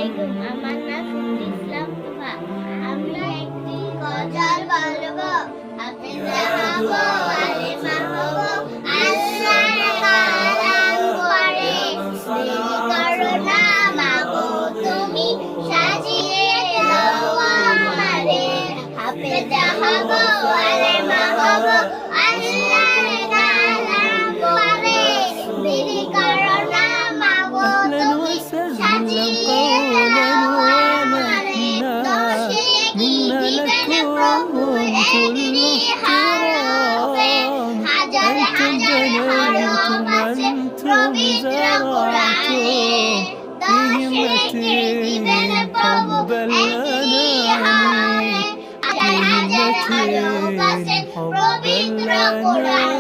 আলাইকুম। আমার নাম সুফি ইসলাম তুফা। আমি একটি গজল বলবো। হাফেজা হব, আলেমা হব, আল্লাহর কালাম পড়ে। দেরি করো না মাগো তুমি, সাজিয়ে দাও আমারে। হাফেজা হব, আলেমা হব, আল্লাহর কালাম পড়ে। দেরি করো না মাগো তুমি, সাজিয়ে দাও আমারে। দশে দিবেন প্রভু এমনি হারাবে, হাজার হাজার হরফ আছে পবিত্র কোরআনে। দশে দিবেন প্রভু এমনি হারাবে, হাজার হাজার হরফ আছে পবিত্র কোরআনে।